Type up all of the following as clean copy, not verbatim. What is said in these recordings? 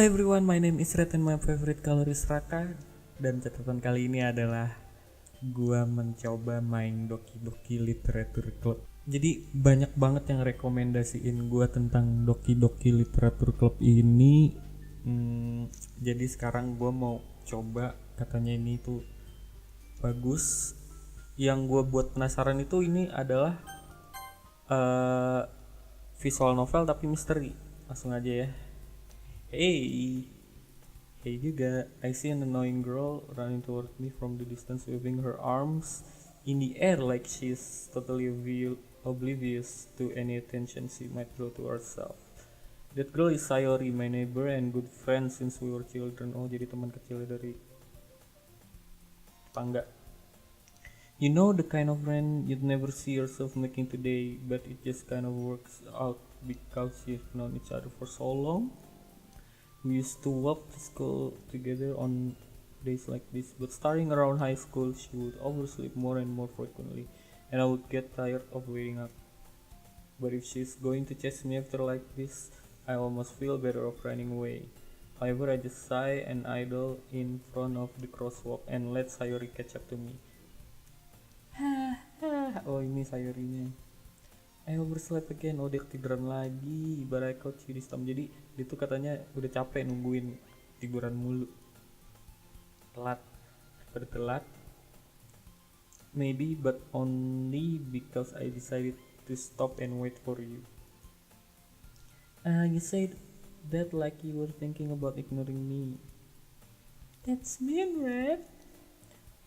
Hello everyone, my name is Red and my favorite color is Raka. Dan catatan kali ini adalah gua mencoba main Doki-Doki Literatur Club. Jadi banyak banget yang rekomendasiin gua tentang Doki-Doki Literatur Club ini. Jadi sekarang gua mau coba, katanya ini tuh bagus. Yang gua buat penasaran itu ini adalah visual novel tapi misteri. Langsung aja ya. Hey juga, I see an annoying girl running toward me from the distance, waving her arms in the air like she's totally oblivious to any attention she might draw to herself. That girl is Sayori, my neighbor and good friend since we were children. Oh, jadi teman kecil dari tangga. You know, the kind of friend you'd never see yourself making today, but it just kind of works out because you've known each other for so long. We used to walk to school together on days like this, but starting around high school, she would oversleep more and more frequently, and I would get tired of waiting up. But if she's going to chase me after like this, I almost feel better of running away. However, I just sigh and idle in front of the crosswalk and let Sayori catch up to me. Oh, ini Sayorinya. I overslept again, oh dia ketiduran lagi, but I caught you this time. Jadi dia tuh katanya udah capek nungguin tiduran mulu, telat maybe, but only because I decided to stop and wait for you. You said that like you were thinking about ignoring me. That's mean, Red.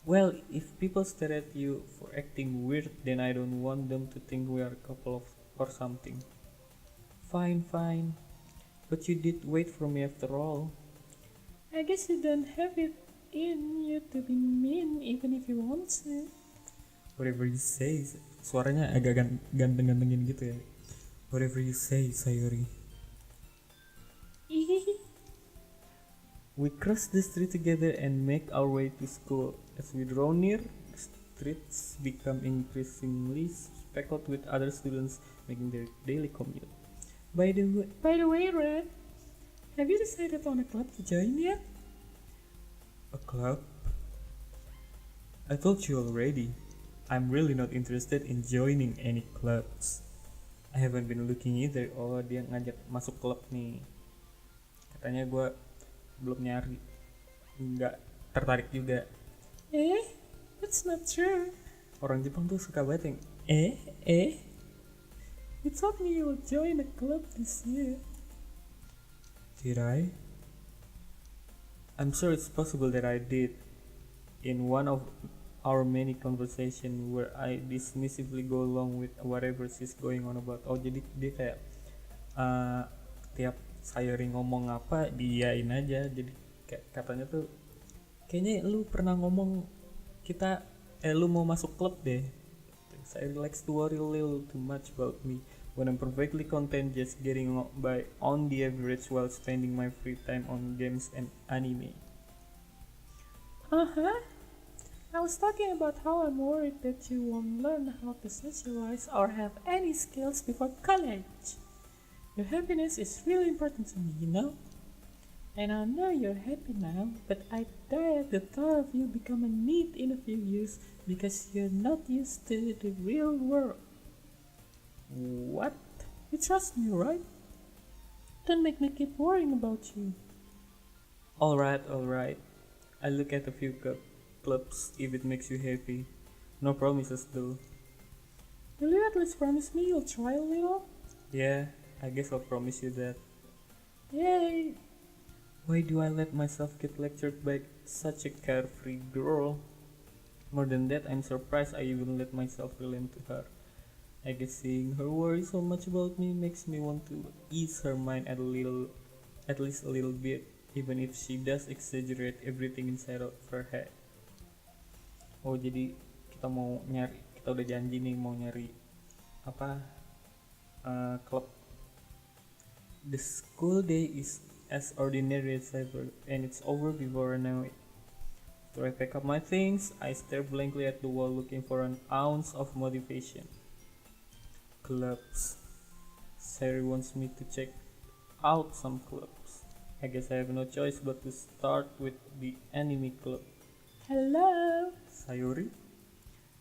Well, if people stare at you for acting weird, then I don't want them to think we are a couple or something. Fine. But you did wait for me after all. I guess you don't have it in you to be mean even if you want to. Whatever you say. Suaranya agak ganteng-gantengin gitu ya. Whatever you say, Sayori. We cross the street together and make our way to school. As we draw near, the streets become increasingly speckled with other students making their daily commute. By the way, Red, have you decided on a club to join yet? A club? I told you already. I'm really not interested in joining any clubs. I haven't been looking either. Oh, dia ngajak masuk klub nih. Katanya gue belum nyari, nggak tertarik juga. That's not true. Orang Jepang tuh suka banget yang You told me you would join a club this year. Did I? I'm sure it's possible that I did. In one of our many conversations where I dismissively go along with whatever she's going on about. Oh, jadi dia kayak tiap Sayori ngomong apa diiyain aja. Jadi katanya tuh kayaknya lu pernah ngomong lu mau masuk klub deh. Sayori likes to worry a little too much about me when I'm perfectly content just getting by on the average while spending my free time on games and anime. I was talking about how I'm worried that you won't learn how to socialize or have any skills before college. Your happiness is really important to me, you know? And I know you're happy now, but I die at the thought of you becoming neat in a few years because you're not used to the real world. What? You trust me, right? Don't make me keep worrying about you. Alright. I'll look at a few clubs if it makes you happy. No promises though. Will you at least promise me you'll try a little? Yeah, I guess I'll promise you that. Yay! Why do I let myself get lectured by such a carefree girl? More than that, I'm surprised I even let myself relent to her. I guess seeing her worry so much about me makes me want to ease her mind at least a little bit, even if she does exaggerate everything inside of her head. Oh, jadi kita udah janji nih mau nyari klub. The school day is as ordinary as ever, and it's over before I know it. After I pack up my things, I stare blankly at the wall looking for an ounce of motivation. Clubs. Sari wants me to check out some clubs. I guess I have no choice but to start with the anime club. Hello, Sayuri.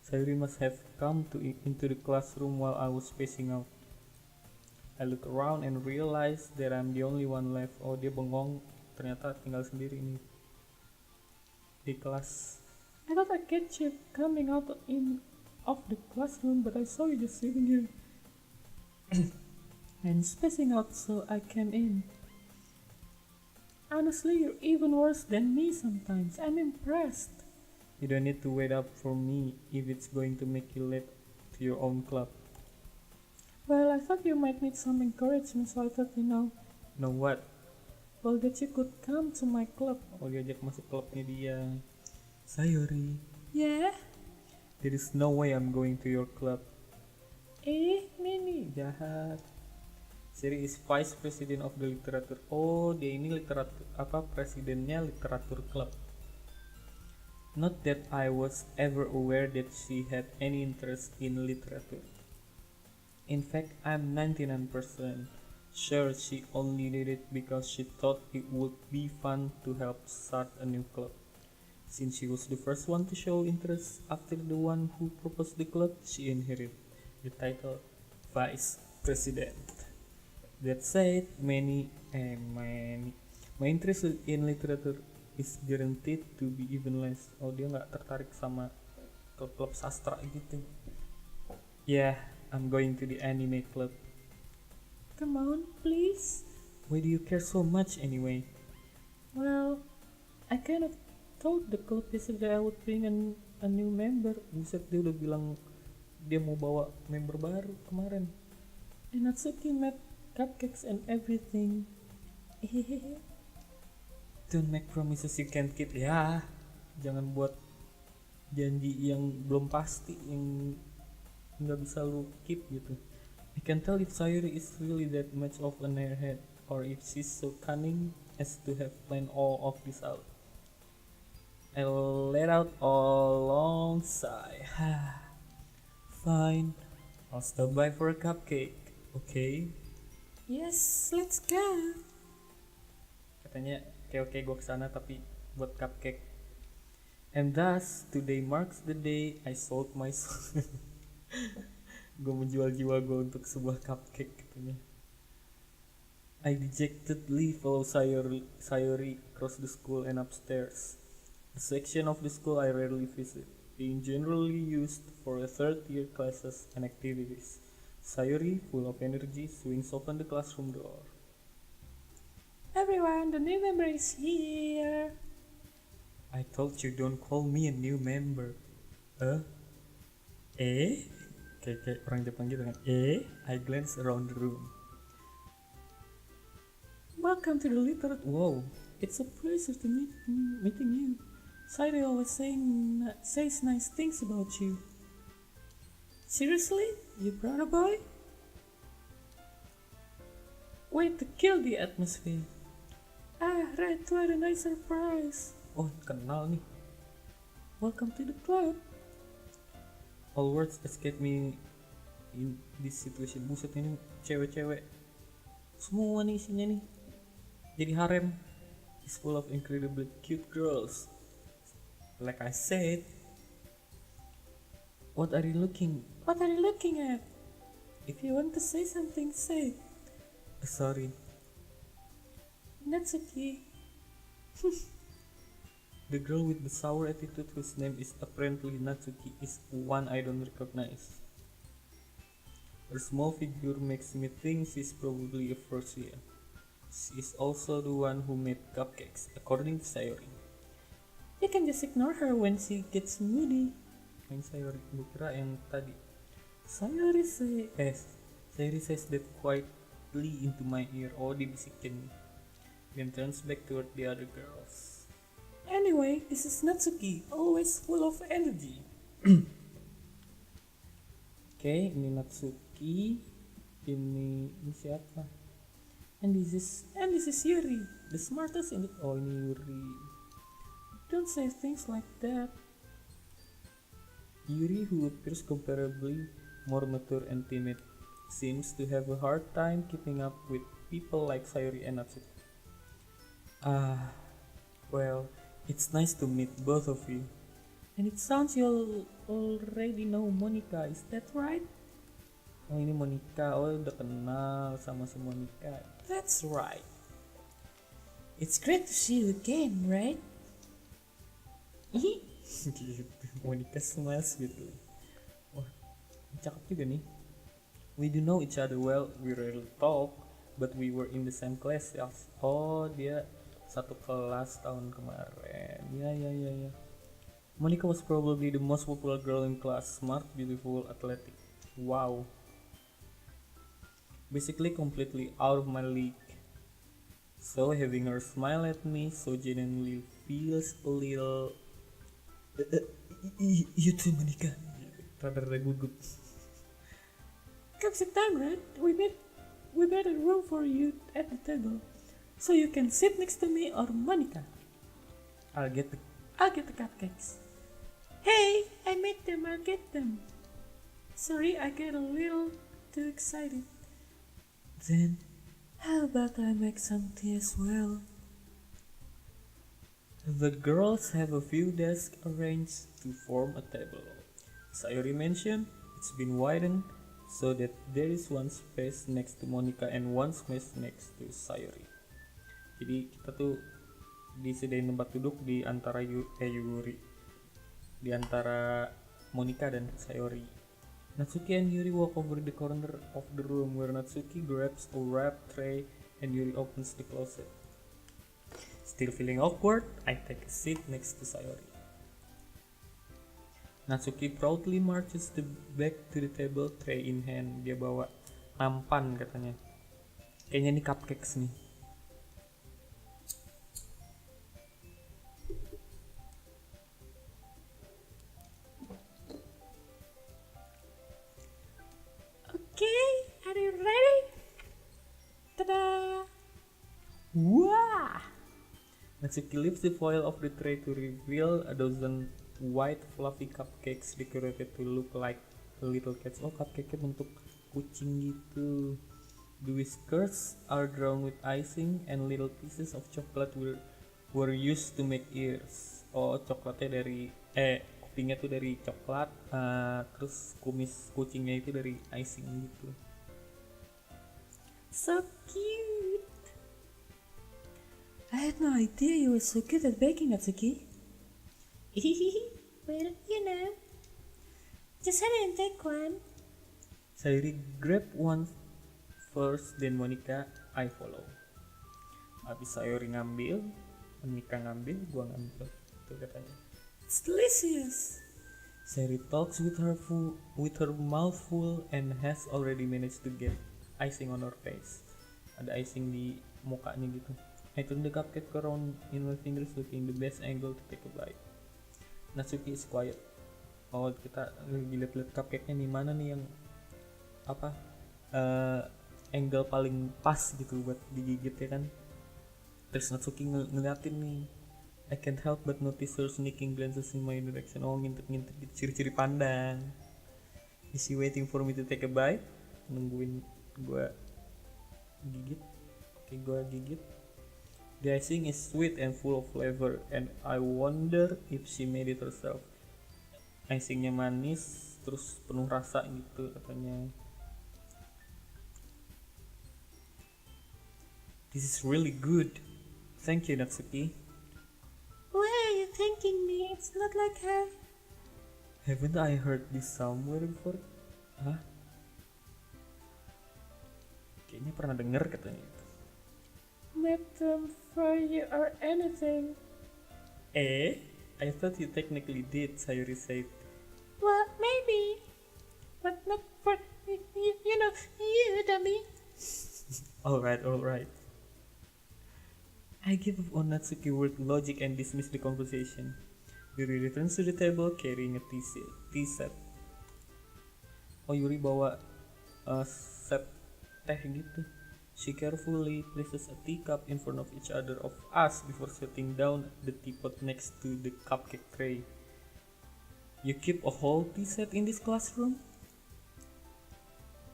Sayuri must have come into the classroom while I was spacing out. I look around and realize that I'm the only one left. Oh, dia bengong. Ternyata tinggal sendiri nih di kelas. I thought I catch you coming out of the classroom, but I saw you just sitting here and spacing out, so I came in. Honestly, you're even worse than me sometimes. I'm impressed. You don't need to wait up for me if it's going to make you late to your own club. Well, I thought you might need some encouragement, so I thought, Know what? Well, that you could come to my club. Oh, diajak masuk klubnya dia. Sayuri. Yeah? There is no way I'm going to your club. Mini jahat. Siri is vice president of the literature. Oh, dia ini presidennya literatur club. Not that I was ever aware that she had any interest in literature. In fact, I'm 99% sure she only did it because she thought it would be fun to help start a new club. Since she was the first one to show interest after the one who proposed the club, she inherited the title Vice President. That said, my interest in literature is guaranteed to be even less. Oh, dia nggak tertarik sama klub sastra gitu. Yeah, I'm going to the anime club. Come on, please. Why do you care so much anyway? Well, I kind of told the club yesterday I would bring a new member. Buset, dia udah bilang dia mau bawa member baru kemarin. And Natsuki made cupcakes and everything. Don't make promises you can't keep. Ya, jangan buat janji yang belum pasti, yang nggak bisa lu keep gitu. I can tell if Sayuri is really that much of an airhead, or if she's so cunning as to have planned all of this out. I let out a long sigh. Fine, I'll stop by for a cupcake, okay? Yes, let's go. Katanya, oke, gue kesana tapi buat cupcake. And thus, today marks the day I sold my soul. Gue menjual jiwa gue untuk sebuah cupcake katanya. I dejectedly follow Sayuri across the school and upstairs. The section of the school I rarely visit, being generally used for the third year classes and activities. Sayuri, full of energy, swings open the classroom door. Everyone, the new member is here. I told you don't call me a new member. Kayak orang Jepang gitu kan. I glance around the room. Welcome to the literature. Wow, it's a pleasure to meeting you. Sayuri always says nice things about you. Seriously? You brought a boy? Way to kill the atmosphere. Right, what a nice surprise. Oh, kenal nih. Welcome to the club. All words escape me in this situation. Buset, ini cewek-cewek semua nih isinya nih. Jadi harem is full of incredibly cute girls. Like I said, what are you looking at? If you want to say something, say. Sorry. Natsuki. The girl with the sour attitude whose name is apparently Natsuki is one I don't recognize. Her small figure makes me think she's probably a first year. She is also the one who made cupcakes, according to Sayuri. You can just ignore her when she gets moody. Yang Sayuri kira yang tadi. Sayuri says that quietly into my ear. Oh, dibisikin. Then turns back toward the other girls. Anyway, this is Natsuki, always full of energy. Okay, ini Natsuki, ini siapa? And this is Yuri, the smartest in the. Oh, ini Yuri. Don't say things like that. Yuri, who appears comparably more mature and timid, seems to have a hard time keeping up with people like Sayuri and Natsuki. Ah, well, it's nice to meet both of you. And it sounds you already know Monica, is that right? Oh ini Monica, oh udah kenal sama si Monica. That's right. It's great to see you again, right? Gitu, Monica smash gitu. Wah, cakep juga nih. We do know each other well, we rarely talk, but we were in the same class. Yes. Oh, dia satu kelas tahun kemarin. Ya. Monica was probably the most popular girl in class, smart, beautiful, athletic. Wow. Basically completely out of my league. So having her smile at me so genuinely feels a little... You too, Monica. Rada gugup. Come sit down, Red. We made a room for you at the table, so you can sit next to me or Monica. I'll get the cupcakes. Hey, I made them. I'll get them. Sorry, I get a little too excited. Then, how about I make some tea as well? The girls have a few desks arranged to form a table. As I already mentioned, it's been widened so that there is one space next to Monica and one space next to Sayuri. Jadi kita tuh disediain tempat duduk di antara Yuri, di antara Monica dan Sayuri. Natsuki and Yuri walk over the corner of the room where Natsuki grabs a wrap tray and Yuri opens the closet. Still feeling awkward, I take a seat next to Sayuri. Natsuki proudly marches back to the table, tray in hand. Dia bawa nampan katanya. Kayaknya ini cupcakes nih. Okay, are you ready? Tada! Wah! Natsuki lifts the foil of the tray to reveal a dozen white fluffy cupcakes decorated to look like little cats. Oh, cupcake-nya bentuk kucing gitu. The whiskers are drawn with icing and little pieces of chocolate were used to make ears. Oh, coklatnya dari kupingnya tuh dari coklat, terus kumis kucingnya itu dari icing gitu. So cute. I had no idea you were so good at baking, Natsuki. Well, you know, just I didn't take one. Sayuri grab one first, then Monica, I follow. Habis Sayuri ngambil, Monica ngambil, gua ngambil. Itu katanya. It's delicious. Sayuri talks with her mouth full and has already managed to get icing on her face. Ada icing di mukanya gitu. I turn the cupcake around in my fingers, looking the best angle to take a bite. Natsuki is quiet. Oh, kita lihat-lihat cupcake-nya nih, mana nih yang angle paling pas gitu buat digigit ya kan. Terus Natsuki ngeliatin nih. I can't help but notice her sneaking glances in my direction. Oh, ngintip-ngintip gitu, ciri-ciri pandang. Is she waiting for me to take a bite? Nungguin gua gigit. Oke, gua gigit. The icing is sweet and full of flavor, and I wonder if she made it herself. Icingnya manis, terus penuh rasa gitu katanya. This is really good. Thank you, Natsuki. Why are you thanking me? It's not like her. Haven't I heard this somewhere before? Hah? Kayaknya pernah denger katanya. Made them for you or anything. I thought you technically did, Sayuri said. Well, maybe. But not for, you know, you, dummy. Alright. I give up on Natsuki word logic and dismiss the conversation. Yuri returns to the table carrying a tea set. Oh, Yuri bawa set teh gitu. She carefully places a teacup in front of each other of us before setting down the teapot next to the cupcake tray. You keep a whole tea set in this classroom?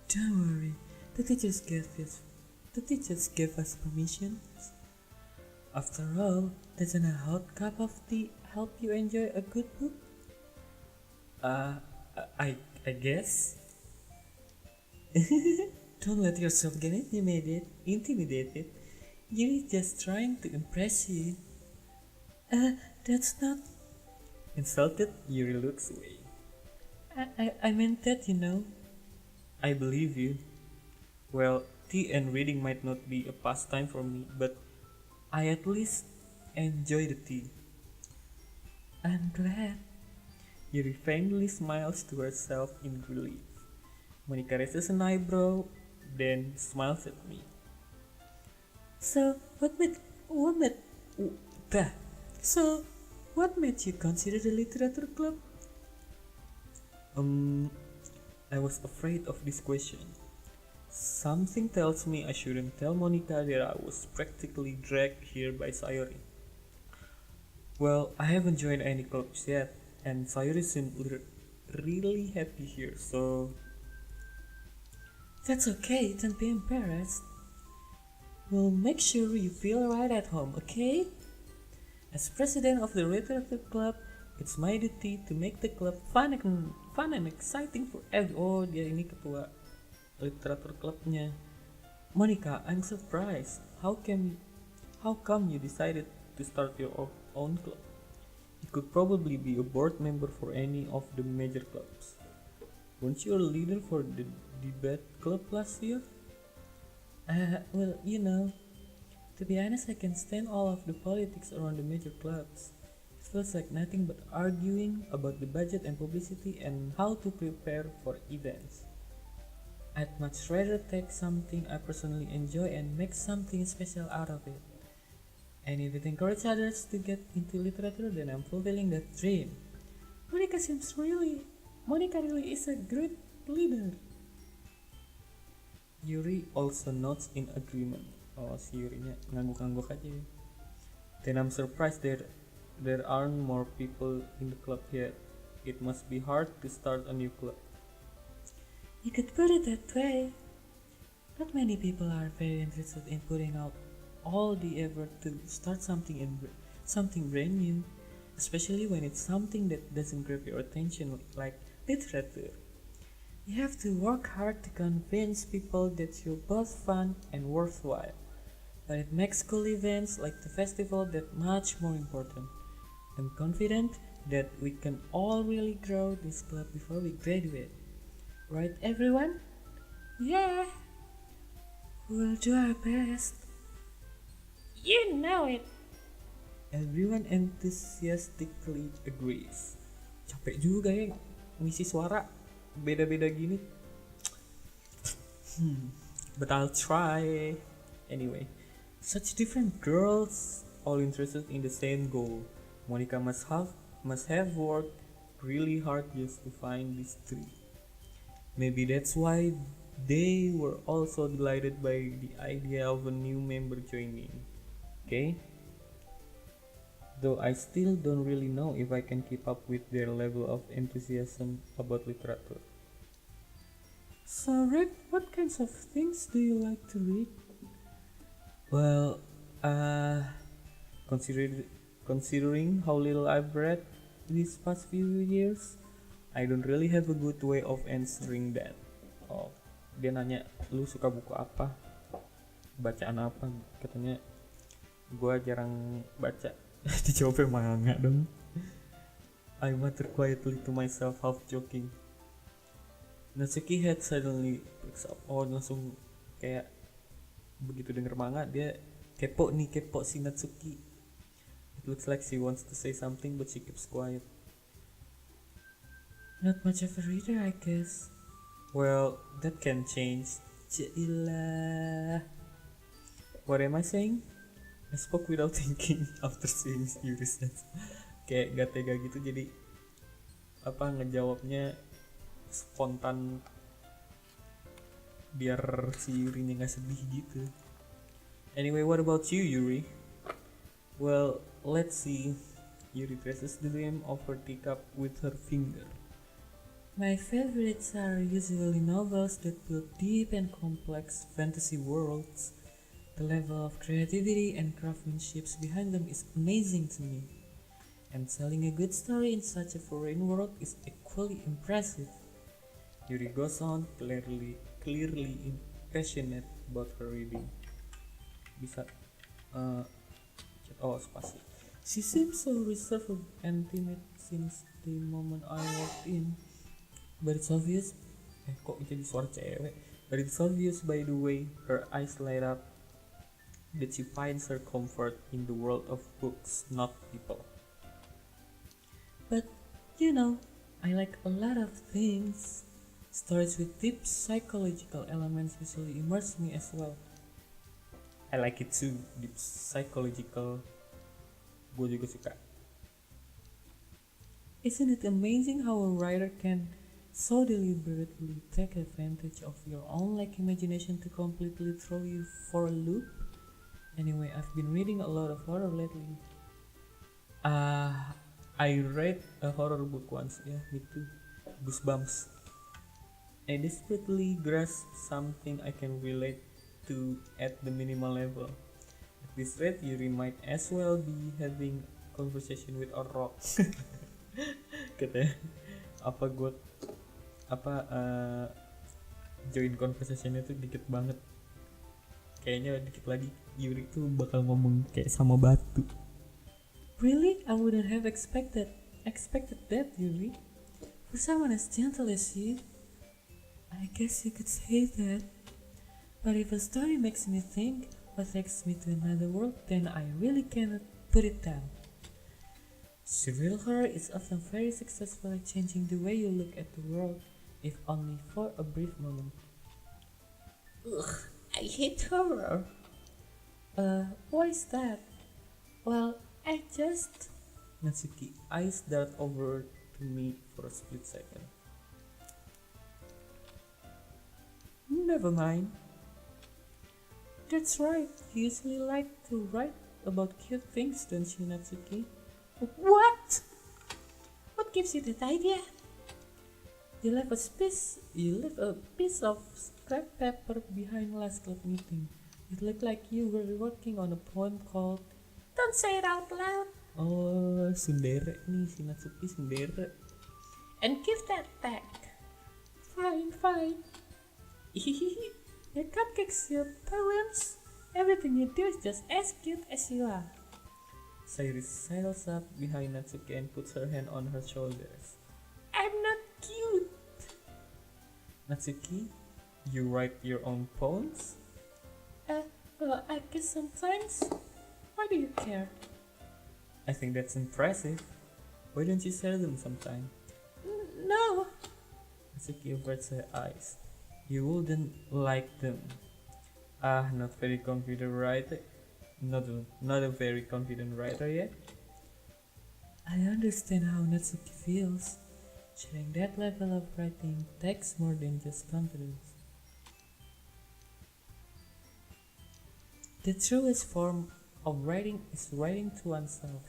Don't worry, the teachers gave us permission. After all, doesn't a hot cup of tea help you enjoy a good book? Uh, I guess. Don't let yourself get intimidated. You're just trying to impress you. That's not. Insulted, Yuri looks away. I meant that, you know. I believe you. Well, tea and reading might not be a pastime for me, but I at least enjoy the tea. I'm glad. Yuri faintly smiles to herself in relief. Monica raises an eyebrow, then smiles at me. So, what made, bah. So, what made you consider the literature club? I was afraid of this question. Something tells me I shouldn't tell Monica that I was practically dragged here by Sayori. Well, I haven't joined any clubs yet, and Sayori seemed really happy here, so... That's okay, don't be embarrassed. We'll make sure you feel right at home, okay? As president of the literature club, it's my duty to make the club fun and exciting for everyone. Oh, dia ini ketua literatur clubnya. Monica, I'm surprised. How come you decided to start your own club? You could probably be a board member for any of the major clubs. Weren't you a leader for the debate club last year? Well, you know, to be honest, I can stand all of the politics around the major clubs. It feels like nothing but arguing about the budget and publicity and how to prepare for events. I'd much rather take something I personally enjoy and make something special out of it. And if it encourages others to get into literature, then I'm fulfilling that dream. Monica really is a great leader. Yuri also nods in agreement. Oh, si Yurinya ngangguk-ngangguk aja. Then I'm surprised there aren't more people in the club yet. It must be hard to start a new club. You could put it that way. Not many people are very interested in putting out all the effort to start something brand new, especially when it's something that doesn't grab your attention like literature. You have to work hard to convince people that you're both fun and worthwhile, but it makes cool events like the festival that much more important. I'm confident that we can all really grow this club before we graduate. Right, everyone? Yeah! We'll do our best. You know it! Everyone enthusiastically agrees. Capek juga ya ngisi suara beda-beda gini. But I'll try. Anyway, such different girls, all interested in the same goal. Monica must have worked really hard just to find these three. Maybe that's why they were also delighted by the idea of a new member joining. Okay? Though I still don't really know if I can keep up with their level of enthusiasm about literature. So Rick, what kinds of things do you like to read? Well, considering how little I've read these past few years, I don't really have a good way of answering that. Oh, dia nanya, lu suka buku apa? Bacaan apa? Katanya, gua jarang baca. Dijawabnya manga dong. I muttered quietly to myself, half joking. Natsuki head suddenly perks up. Oh, langsung kayak begitu denger manga dia kepo si Natsuki. It looks like she wants to say something but she keeps quiet. Not much of a reader, I guess. Well, that can change. Cailah. What am I saying? I spoke without thinking after seeing Yuri's dance. Kayak gak tega gitu, jadi ngejawabnya spontan biar si Yurinya gak sedih gitu. Anyway, what about you, Yuri? Well, let's see. Yuri presses the rim of her teacup with her finger. My favorites are usually novels that build deep and complex fantasy worlds. The level of creativity and craftsmanship behind them is amazing to me. And telling a good story in such a foreign world is equally impressive. Yuri goes on, clearly passionate about her reading. Bisa, oh spasi. She seems so reserved and timid since the moment I walked in. But it's obvious, kok jadi suara cewek? But it's obvious by the way her eyes light up that she finds her comfort in the world of books, not people. But, you know, I like a lot of things. Stories with deep psychological elements usually immerse me as well. I like it too, deep psychological. Gue juga suka. Isn't it amazing how a writer can so deliberately take advantage of your own lack imagination to completely throw you for a loop? Anyway, I've been reading a lot of horror lately. I read a horror book once, yeah, me too. Goosebumps. I desperately grasp something I can relate to at the minimal level. At this rate, you might as well be having conversation with a rock. Katanya, join conversationnya tuh dikit banget. Kayaknya dikit lagi Yuri tuh bakal ngomong kayak sama batu. Really? I wouldn't have expected that, Yuri. For someone as gentle as you, I guess you could say that. But if a story makes me think or takes me to another world, then I really cannot put it down. Surreal horror is often very successful at changing the way you look at the world, if only for a brief moment. Ugh, I hate horror. Why is that? Well, I just... Natsuki eyes dart over to me for a split second. Never mind. That's right, you usually like to write about cute things, don't you, Natsuki? What? What gives you that idea? You left a piece of scrap paper behind last club meeting. It looked like you were working on a poem called Don't Say It Out Loud. Oh, sundere nih, si Natsuki sundere. And give that back. Fine. Your cupcakes, your poems, everything you do is just as cute as you are. Sayuri sidles up behind Natsuki and puts her hand on her shoulders. I'm not cute. Natsuki, you write your own poems? Well, I guess sometimes. Why do you care? I think that's impressive. Why don't you share them sometime? No. Natsuki averts her eyes. You wouldn't like them. Not very confident writer. Not a very confident writer yet. I understand how Natsuki feels. Sharing that level of writing takes more than just confidence. The truest form of writing is writing to oneself.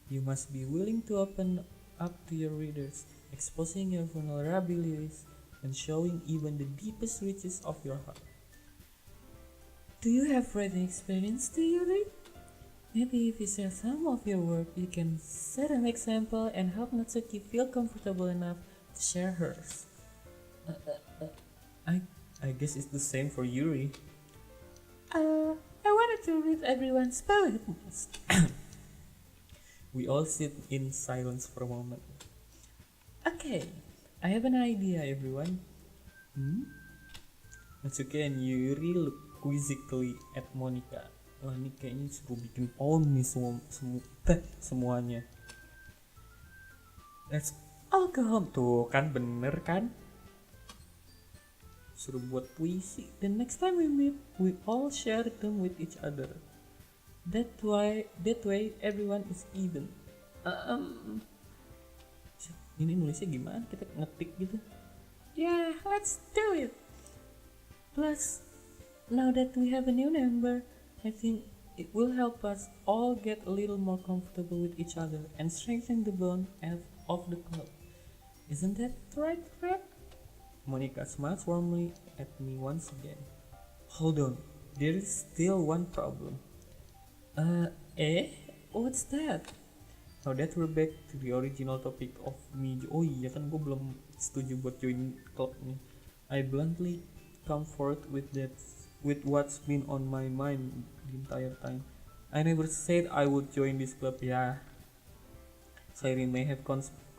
You must be willing to open up to your readers, exposing your vulnerabilities and showing even the deepest reaches of your heart. Do you have writing experience, do you read? Maybe if you share some of your work, you can set an example and help Natsuki feel comfortable enough to share hers. I guess it's the same for Yuri. I wanted to read everyone's poems. We all sit in silence for a moment. Okay, I have an idea, everyone. Natsuki and Yuri look quizzically at Monica. Wah, ini kayaknya suruh bikin poem nih semuanya. Let's all go home. Tuh kan bener kan? Suruh buat puisi. The next time we meet, we all share them with each other. That way everyone is even. Ini nulisnya gimana? Kita ngetik gitu. Yeah, let's do it. Plus, now that we have a new member, I think it will help us all get a little more comfortable with each other and strengthen the bond of the club. Isn't that right, Fred? Monica smiles warmly at me once again. Hold on, there is still one problem. What's that? Now that we're back to the original topic of me. Oh iya kan gue belum setuju buat join klub nih. I bluntly come forth with what's been on my mind the entire time. I never said I would join this club. Yeah, Siren may have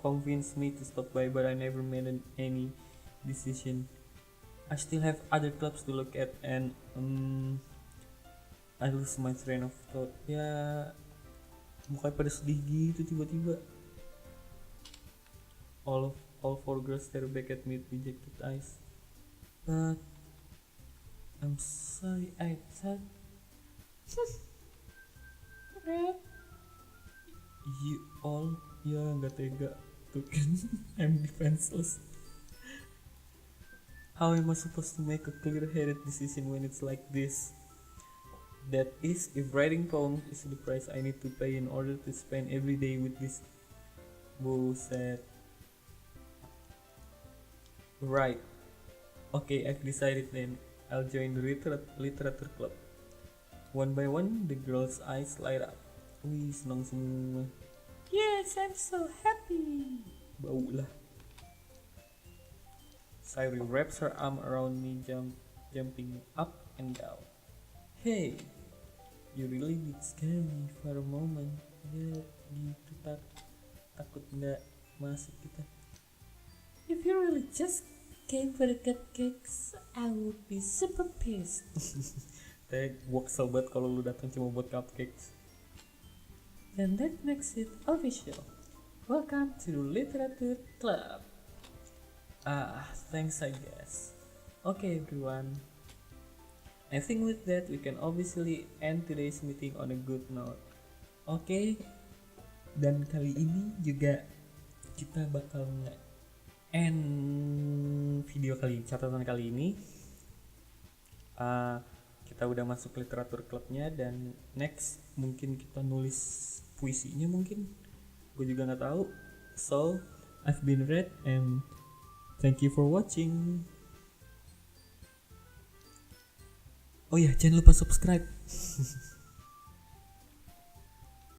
convinced me to stop by, but I never made any decision. I still have other clubs to look at, and I lose my train of thought. Ya, mukanya pada sedih gitu tiba-tiba. All four girls stare back at me with dejected eyes. But I'm sorry, I thought you all, ya nggak tega tuh kan. I'm defenseless. How am I supposed to make a clear-headed decision when it's like this? That is, if writing poems is the price I need to pay in order to spend every day with this bullshit. Right. Okay, I've decided then. I'll join the literature club. One by one, the girls' eyes light up. Wih, senang semua. Yes, I'm so happy. Bau lah. Siri wraps her arm around me, jumping up and down. Hey, you really did scare me for a moment. Ya gitu, takut nggak masuk kita. If you really just came for the cupcakes, I would be super pissed. Gue kesel banget kalau lu datang cuma buat cupcakes. Then that makes it official. Welcome to the Literature Club. Thanks I guess. Okay everyone. I think with that we can obviously end today's meeting on a good note. Okay. Dan kali ini juga kita bakal end video catatan kali ini. Kita udah masuk literatur klubnya, dan next mungkin kita nulis puisinya mungkin. Gue juga nggak tahu. So I've been Red and thank you for watching. Oh ya, jangan lupa subscribe.